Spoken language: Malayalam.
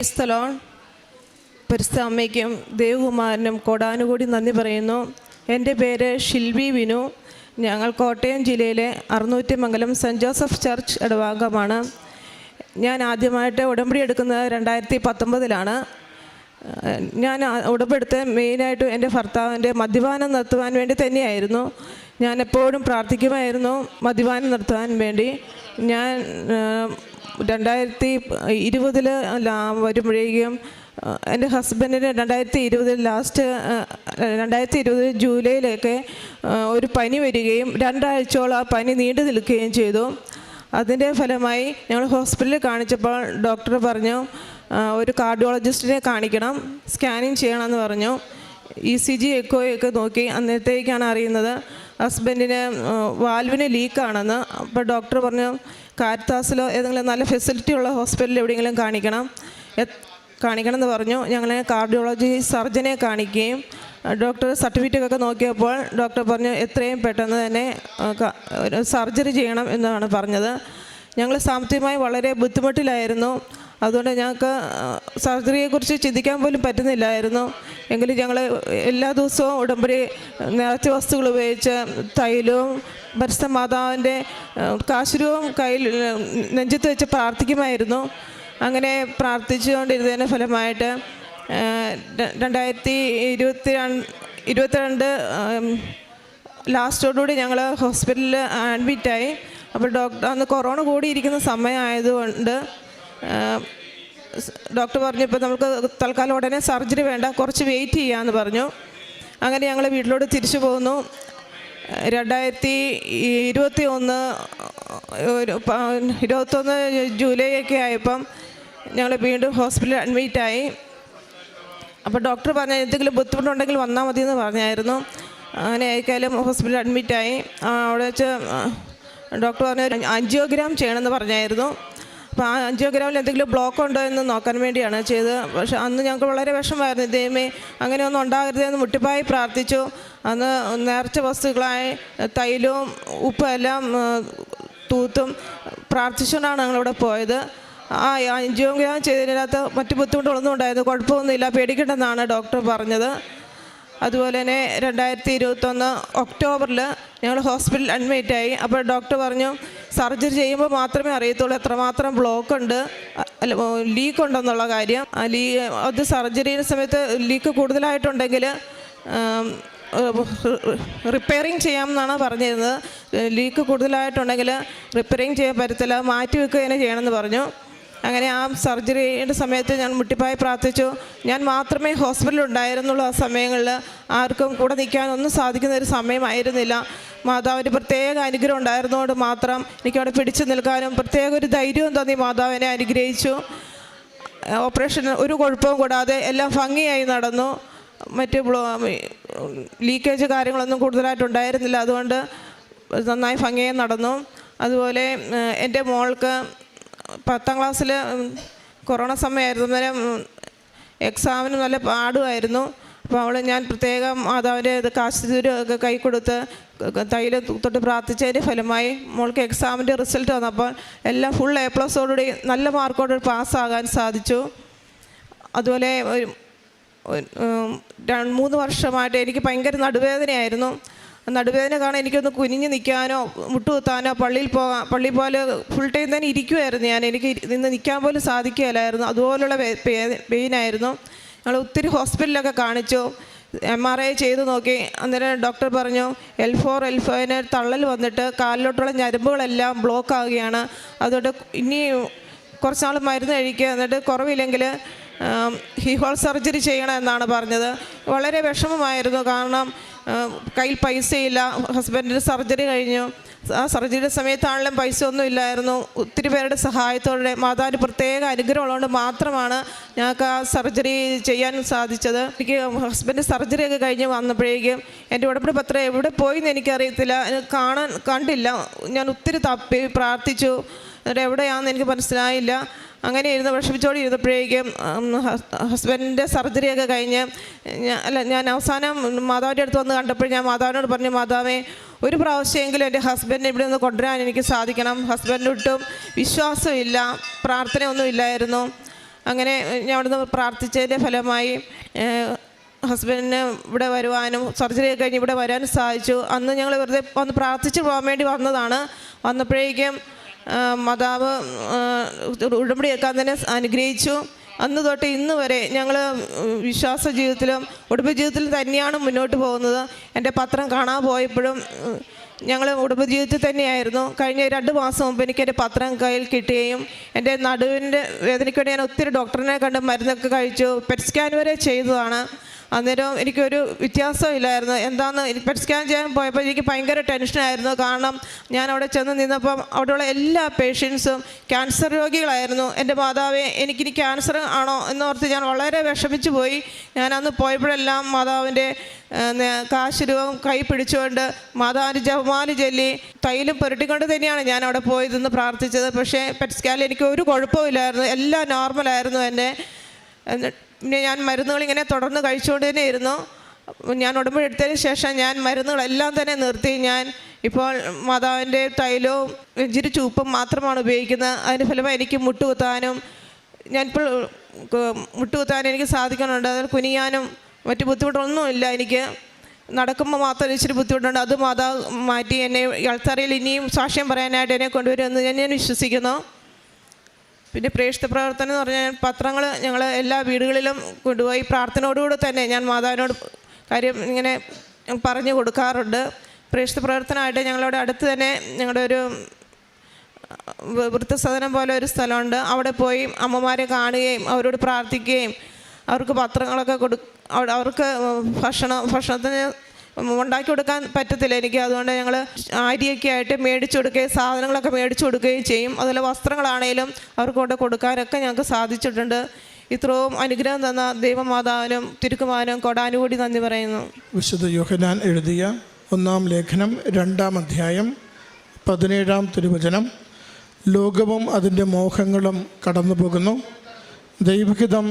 ക്രൈസ്തലോൺ. പരിശുദ്ധ അമ്മയ്ക്കും ദേവകുമാരനും കോടാനുകൂടി നന്ദി പറയുന്നു. എൻ്റെ പേര് ഷിൽവി വിനു. ഞങ്ങൾ കോട്ടയം ജില്ലയിലെ അറുന്നൂറ്റിമംഗലം സെൻറ്റ് ജോസഫ് ചർച്ച് ഇടവകമാണ്. ഞാൻ ആദ്യമായിട്ട് ഉടമ്പടി എടുക്കുന്നത് 2019 ഞാൻ ഉടമ്പെടുത്ത് മെയിനായിട്ടും എൻ്റെ ഭർത്താവിൻ്റെ മദ്യപാനം നിർത്തുവാൻ വേണ്ടി തന്നെയായിരുന്നു. ഞാൻ എപ്പോഴും പ്രാർത്ഥിക്കുമായിരുന്നു മദ്യപാനം നിർത്തുവാൻ വേണ്ടി. ഞാൻ 2020 വരുമ്പോഴേക്കും എൻ്റെ ഹസ്ബൻഡിന് 2020 ജൂലൈയിലൊക്കെ ഒരു പനി വരികയും 2 ആഴ്ചയോളം ആ പനി നീണ്ടു നിൽക്കുകയും ചെയ്തു. അതിൻ്റെ ഫലമായി ഞങ്ങൾ ഹോസ്പിറ്റലിൽ കാണിച്ചപ്പോൾ ഡോക്ടർ പറഞ്ഞു ഒരു കാർഡിയോളജിസ്റ്റിനെ കാണിക്കണം, സ്കാനിങ് ചെയ്യണമെന്ന് പറഞ്ഞു. ECG എക്കോയൊക്കെ നോക്കി. അന്നത്തേക്കാണ് അറിയുന്നത് ഹസ്ബൻഡിന് വാൽവിന് ലീക്കാണെന്ന്. അപ്പോൾ ഡോക്ടർ പറഞ്ഞു കാരിത്താസിലോ ഏതെങ്കിലും നല്ല ഫെസിലിറ്റി ഉള്ള ഹോസ്പിറ്റലിൽ എവിടെയെങ്കിലും കാണിക്കണമെന്ന് പറഞ്ഞു. ഞങ്ങളെ കാർഡിയോളജി സർജനെ കാണിക്കുകയും ഡോക്ടർ സർട്ടിഫിക്കറ്റൊക്കെ നോക്കിയപ്പോൾ ഡോക്ടർ പറഞ്ഞു എത്രയും പെട്ടെന്ന് തന്നെ സർജറി ചെയ്യണം എന്നാണ് പറഞ്ഞത്. ഞങ്ങൾ സാമ്പത്തികമായി വളരെ ബുദ്ധിമുട്ടിലായിരുന്നു. അതുകൊണ്ട് ഞങ്ങൾക്ക് സർജറിയെക്കുറിച്ച് ചിന്തിക്കാൻ പോലും പറ്റുന്നില്ലായിരുന്നു. എങ്കിലും ഞങ്ങൾ എല്ലാ ദിവസവും ഉടമ്പടി നേർച്ച വസ്തുക്കൾ ഉപയോഗിച്ച് തൈലവും പരിശുദ്ധ മാതാവിൻ്റെ കാശുരവും കയ്യിൽ നെഞ്ചത്ത് വെച്ച് പ്രാർത്ഥിക്കുമായിരുന്നു. അങ്ങനെ പ്രാർത്ഥിച്ചുകൊണ്ടിരുന്നതിൻ്റെ ഫലമായിട്ട് 2022 ലാസ്റ്റോടുകൂടി ഞങ്ങൾ ഹോസ്പിറ്റലിൽ അഡ്മിറ്റായി. അപ്പോൾ ഡോക്ടർ അന്ന് കൊറോണ കൂടിയിരിക്കുന്ന സമയമായതുകൊണ്ട് ഡോക്ടർ പറഞ്ഞു ഇപ്പോൾ നമുക്ക് തൽക്കാലം ഉടനെ സർജറി വേണ്ട, കുറച്ച് വെയിറ്റ് ചെയ്യാമെന്ന് പറഞ്ഞു. അങ്ങനെ ഞങ്ങൾ വീട്ടിലോട്ട് തിരിച്ചു പോകുന്നു. 2021 ജൂലൈ ഒക്കെ ആയപ്പം ഞങ്ങൾ വീണ്ടും ഹോസ്പിറ്റലിൽ അഡ്മിറ്റായി. അപ്പോൾ ഡോക്ടർ പറഞ്ഞ എന്തെങ്കിലും ബുദ്ധിമുട്ടുണ്ടെങ്കിൽ വന്നാൽ മതിയെന്ന് പറഞ്ഞായിരുന്നു. അങ്ങനെ ആയിരിക്കാലും ഹോസ്പിറ്റലിൽ അഡ്മിറ്റായി. അവിടെ വെച്ച് ഡോക്ടർ പറഞ്ഞ ആൻജിയോഗ്രാം ചെയ്യണമെന്ന് പറഞ്ഞായിരുന്നു. അപ്പോൾ ആ ആൻജിയോഗ്രാമിൽ എന്തെങ്കിലും ബ്ലോക്ക് ഉണ്ടോ എന്ന് നോക്കാൻ വേണ്ടിയാണ് ചെയ്തത്. പക്ഷേ അന്ന് ഞങ്ങൾക്ക് വളരെ വിഷമമായിരുന്നു. ദൈവമേ അങ്ങനെയൊന്നും ഉണ്ടാകരുതെന്ന് മുട്ടിപ്പായി പ്രാർത്ഥിച്ചു. അന്ന് നേർച്ച വസ്തുക്കളായി തൈലവും ഉപ്പും എല്ലാം തൂത്തും പ്രാർത്ഥിച്ചുകൊണ്ടാണ് ഞങ്ങളിവിടെ പോയത്. ആ ആൻജിയോഗ്രാം ചെയ്തതിനകത്ത് മറ്റു ബുദ്ധിമുട്ടുകളൊന്നും ഉണ്ടായിരുന്നു. കുഴപ്പമൊന്നുമില്ല, പേടിക്കേണ്ടെന്നാണ് ഡോക്ടർ പറഞ്ഞത്. അതുപോലെ തന്നെ 2021 ഒക്ടോബറിൽ ഞങ്ങൾ ഹോസ്പിറ്റലിൽ അഡ്മിറ്റായി. അപ്പോൾ ഡോക്ടർ പറഞ്ഞു സർജറി ചെയ്യുമ്പോൾ മാത്രമേ അറിയത്തുള്ളൂ എത്രമാത്രം ബ്ലോക്ക് ഉണ്ട്, ലീക്ക് ഉണ്ടെന്നുള്ള കാര്യം. അത് സർജറിയുടെ സമയത്ത് ലീക്ക് കൂടുതലായിട്ടുണ്ടെങ്കിൽ റിപ്പയറിങ് ചെയ്യാമെന്നാണ് പറഞ്ഞിരുന്നത്. ലീക്ക് കൂടുതലായിട്ടുണ്ടെങ്കിൽ റിപ്പയറിങ് ചെയ്യാൻ പറ്റത്തില്ല, മാറ്റി വെക്കുക തന്നെ ചെയ്യണമെന്ന് പറഞ്ഞു. അങ്ങനെ ആ സർജറിയുടെ സമയത്ത് ഞാൻ മുട്ടിപ്പായി പ്രാർത്ഥിച്ചു. ഞാൻ മാത്രമേ ഹോസ്പിറ്റലിൽ ഉണ്ടായിരുന്നുള്ളൂ. ആ സമയങ്ങളിൽ ആർക്കും കൂടെ നിൽക്കാനൊന്നും സാധിക്കുന്ന ഒരു സമയമായിരുന്നില്ല. മാതാവിൻ്റെ പ്രത്യേക അനുഗ്രഹം ഉണ്ടായിരുന്നതുകൊണ്ട് മാത്രം എനിക്കവിടെ പിടിച്ചു നിൽക്കാനും പ്രത്യേക ഒരു ധൈര്യവും തോന്നി. മാതാവിനെ അനുഗ്രഹിച്ചു. ഓപ്പറേഷൻ ഒരു കുഴപ്പവും കൂടാതെ എല്ലാം ഭംഗിയായി നടന്നു. മറ്റ് ലീക്കേജ് കാര്യങ്ങളൊന്നും കൂടുതലായിട്ടുണ്ടായിരുന്നില്ല. അതുകൊണ്ട് നന്നായി ഭംഗിയായി നടന്നു. അതുപോലെ എൻ്റെ മോൾക്ക് 10ാം ക്ലാസ്സിൽ കൊറോണ സമയമായിരുന്നു. അന്നേരം എക്സാമിന് നല്ല പാടുമായിരുന്നു. അപ്പോൾ ഞാൻ പ്രത്യേകം മാതാവിൻ്റെ കാശുരൊക്കെ കൈ കൊടുത്ത് തൈല തൊട്ട് പ്രാർത്ഥിച്ചതിൻ്റെ ഫലമായി മോൾക്ക് എക്സാമിൻ്റെ റിസൾട്ട് വന്നപ്പോൾ എല്ലാം ഫുൾ A+ഓടുകൂടി നല്ല മാർക്കോടുകൂടി പാസ്സാകാൻ സാധിച്ചു. അതുപോലെ 3 വർഷമായിട്ട് എനിക്ക് ഭയങ്കര നടുവേദനയായിരുന്നു. നടുവേദന കാണാൻ എനിക്കൊന്ന് കുനിഞ്ഞ് നിൽക്കാനോ മുട്ടുകുത്താനോ പള്ളിയിൽ പോലെ ഫുൾ ടൈം തന്നെ ഇരിക്കുമായിരുന്നു. എനിക്ക് നിന്ന് നിൽക്കാൻ പോലും സാധിക്കുകയില്ലായിരുന്നു. അതുപോലുള്ള പെയിനായിരുന്നു. ഞങ്ങൾ ഒത്തിരി ഹോസ്പിറ്റലിലൊക്കെ കാണിച്ചു, MRI ചെയ്ത് നോക്കി. അന്നേരം ഡോക്ടർ പറഞ്ഞു L4 L5 തള്ളൽ വന്നിട്ട് കാലിലോട്ടുള്ള ഞരമ്പുകളെല്ലാം ബ്ലോക്ക് ആവുകയാണ്. അതുകൊണ്ട് ഇനി കുറച്ച് നാൾ മരുന്ന് കഴിക്കുക, എന്നിട്ട് കുറവില്ലെങ്കിൽ ഹീഹോൾ സർജറി ചെയ്യണം എന്നാണ് പറഞ്ഞത്. വളരെ വിഷമമായിരുന്നു. കാരണം കയ്യിൽ പൈസയില്ല. ഹസ്ബൻഡിൻ്റെ സർജറി കഴിഞ്ഞു. ആ സർജറിയുടെ സമയത്താണെങ്കിലും പൈസ ഒന്നും ഇല്ലായിരുന്നു. ഒത്തിരി പേരുടെ സഹായത്തോടെ മാതാവിൻ്റെ പ്രത്യേക അനുഗ്രഹം ഉള്ളതുകൊണ്ട് മാത്രമാണ് ഞങ്ങൾക്ക് ആ സർജറി ചെയ്യാൻ സാധിച്ചത്. എനിക്ക് ഹസ്ബൻഡ് സർജറിയൊക്കെ കഴിഞ്ഞ് വന്നപ്പോഴേക്കും എൻ്റെ ഉടമ്പടി പത്രം എവിടെ പോയിന്ന് എനിക്കറിയത്തില്ല, കണ്ടില്ല. ഞാൻ ഒത്തിരി തപ്പി പ്രാർത്ഥിച്ചു. എന്നിട്ട് എവിടെയാണെന്ന് എനിക്ക് മനസ്സിലായില്ല. അങ്ങനെ ഇരുന്ന് വിഷമിച്ചോടി ഇരുന്നപ്പോഴേക്കും ഹസ്ബൻഡിൻ്റെ സർജറിയൊക്കെ കഴിഞ്ഞ് ഞാൻ അവസാനം മാതാവിൻ്റെ അടുത്ത് വന്ന് കണ്ടപ്പോൾ ഞാൻ മാതാവിനോട് പറഞ്ഞു, മാതാവേ ഒരു പ്രാവശ്യമെങ്കിലും എൻ്റെ ഹസ്ബൻഡിനെ ഇവിടെ നിന്ന് കൊണ്ടുവരാൻ എനിക്ക് സാധിക്കണം. ഹസ്ബൻഡിനൊട്ടും വിശ്വാസമില്ല, പ്രാർത്ഥനയൊന്നും ഇല്ലായിരുന്നു. അങ്ങനെ ഞാൻ അവിടുന്ന് പ്രാർത്ഥിച്ചതിൻ്റെ ഫലമായി ഹസ്ബൻഡിന് ഇവിടെ വരുവാനും സർജറി കഴിഞ്ഞ് ഇവിടെ വരാനും സാധിച്ചു. അന്ന് ഞങ്ങൾ വെറുതെ വന്ന് പ്രാർത്ഥിച്ച് പോകാൻ വേണ്ടി വന്നതാണ്. വന്നപ്പോഴേക്കും മാതാവ് ഉടമ്പടി എടുക്കാൻ തന്നെ അനുഗ്രഹിച്ചു. അന്ന് തൊട്ട് ഇന്ന് വരെ ഞങ്ങൾ വിശ്വാസ ജീവിതത്തിലും ഉടമ്പടി ജീവിതത്തിലും തന്നെയാണ് മുന്നോട്ട് പോകുന്നത്. എൻ്റെ പത്രം കാണാൻ പോയപ്പോഴും ഞങ്ങൾ ഉടമ്പടി ജീവിതത്തിൽ തന്നെയായിരുന്നു. കഴിഞ്ഞ 2 മാസം മുമ്പ് എനിക്ക് എൻ്റെ പത്രം കയ്യിൽ കിട്ടുകയും എൻ്റെ നടുവിൻ്റെ വേദനയ്ക്ക് വേണ്ടി ഞാൻ ഒത്തിരി ഡോക്ടറിനെ കണ്ട് മരുന്നൊക്കെ കഴിച്ചു. പെറ്റ് സ്കാൻ വരെ ചെയ്തതാണ്. അന്നേരം എനിക്കൊരു വ്യത്യാസമില്ലായിരുന്നു. എന്താണെന്ന് പെറ്റ് സ്കാൻ ചെയ്യാൻ പോയപ്പോൾ എനിക്ക് ഭയങ്കര ടെൻഷനായിരുന്നു. കാരണം ഞാൻ അവിടെ ചെന്ന് നിന്നപ്പം അവിടെയുള്ള എല്ലാ പേഷ്യൻസും ക്യാൻസർ രോഗികളായിരുന്നു. എൻ്റെ മാതാവേ, എനിക്കിനി ക്യാൻസർ ആണോ എന്നോർത്ത് ഞാൻ വളരെ വിഷമിച്ചു പോയി. ഞാൻ അന്ന് പോയപ്പോഴെല്ലാം മാതാവിൻ്റെ കാശുരൂപം കൈ പിടിച്ചുകൊണ്ട് മാതാവിൻ്റെ ജപമാല ചൊല്ലി തൈലും പുരട്ടിക്കൊണ്ട് തന്നെയാണ് ഞാൻ അവിടെ പോയതെന്ന് പ്രാർത്ഥിച്ചത്. പക്ഷേ പെറ്റ് സ്കാനിൽ എനിക്ക് ഒരു കുഴപ്പമില്ലായിരുന്നു. എല്ലാം നോർമലായിരുന്നു എൻ്റെ. പിന്നെ ഞാൻ മരുന്നുകളിങ്ങനെ തുടർന്ന് കഴിച്ചുകൊണ്ട് തന്നെ ഇരുന്നു. ഞാൻ ഉടമ്പടി എടുത്തതിന് ശേഷം ഞാൻ മരുന്നുകളെല്ലാം തന്നെ നിർത്തി. ഞാൻ ഇപ്പോൾ മാതാവിൻ്റെ തൈലവും ഇഞ്ചിരി ചൂപ്പും മാത്രമാണ് ഉപയോഗിക്കുന്നത്. അതിൻ്റെ ഫലമായി എനിക്ക് മുട്ടുകുത്താനും ഞാനിപ്പോൾ മുട്ടുകുത്താനും എനിക്ക് സാധിക്കുന്നുണ്ട്. അതിൽ കുനിയാനും മറ്റു ബുദ്ധിമുട്ടൊന്നുമില്ല. എനിക്ക് നടക്കുമ്പോൾ മാത്രം ഇച്ചിരി ബുദ്ധിമുട്ടുണ്ട്. അത് മാതാവ് മാറ്റി എന്നെ അൾത്താരയിൽ ഇനിയും സാക്ഷ്യം പറയാനായിട്ട് എന്നെ കൊണ്ടുവരുമെന്ന് ഞാൻ വിശ്വസിക്കുന്നു. പിന്നെ പ്രേക്ഷിത പ്രവർത്തനം എന്ന് പറഞ്ഞാൽ പത്രങ്ങൾ ഞങ്ങൾ എല്ലാ വീടുകളിലും കൊണ്ടുപോയി പ്രാർത്ഥനയോടുകൂടെ തന്നെ ഞാൻ മാതാവിനോട് കാര്യം ഇങ്ങനെ പറഞ്ഞു കൊടുക്കാറുണ്ട്. പ്രേക്ഷിത പ്രവർത്തനമായിട്ട് ഞങ്ങളുടെ അടുത്ത് തന്നെ ഞങ്ങളുടെ ഒരു വൃദ്ധസദനം പോലെ ഒരു സ്ഥലമുണ്ട്. അവിടെ പോയി അമ്മമാരെ കാണുകയും അവരോട് പ്രാർത്ഥിക്കുകയും അവർക്ക് പത്രങ്ങളൊക്കെ അവർക്ക് ഭക്ഷണത്തിന് ഉണ്ടാക്കി കൊടുക്കാൻ പറ്റത്തില്ല എനിക്ക്. അതുകൊണ്ട് ഞങ്ങൾ അരിയൊക്കെ ആയിട്ട് മേടിച്ചു കൊടുക്കുകയും സാധനങ്ങളൊക്കെ മേടിച്ചു കൊടുക്കുകയും ചെയ്യും. അതുപോലെ വസ്ത്രങ്ങളാണേലും അവർക്ക് കൊണ്ട് കൊടുക്കാനൊക്കെ ഞങ്ങൾക്ക് സാധിച്ചിട്ടുണ്ട്. ഇത്രയും അനുഗ്രഹം തന്ന ദൈവമാതാവിനും തിരുക്കുമാരനും കൊടാനുകൂടി നന്ദി പറയുന്നു. വിശുദ്ധ യോഹന്നാൻ എഴുതിയ 1-ാം ലേഖനം 2-ാം അധ്യായം 17-ാം തിരുവചനം. ലോകവും അതിൻ്റെ മോഹങ്ങളും കടന്നു പോകുന്നു, ദൈവഹിതം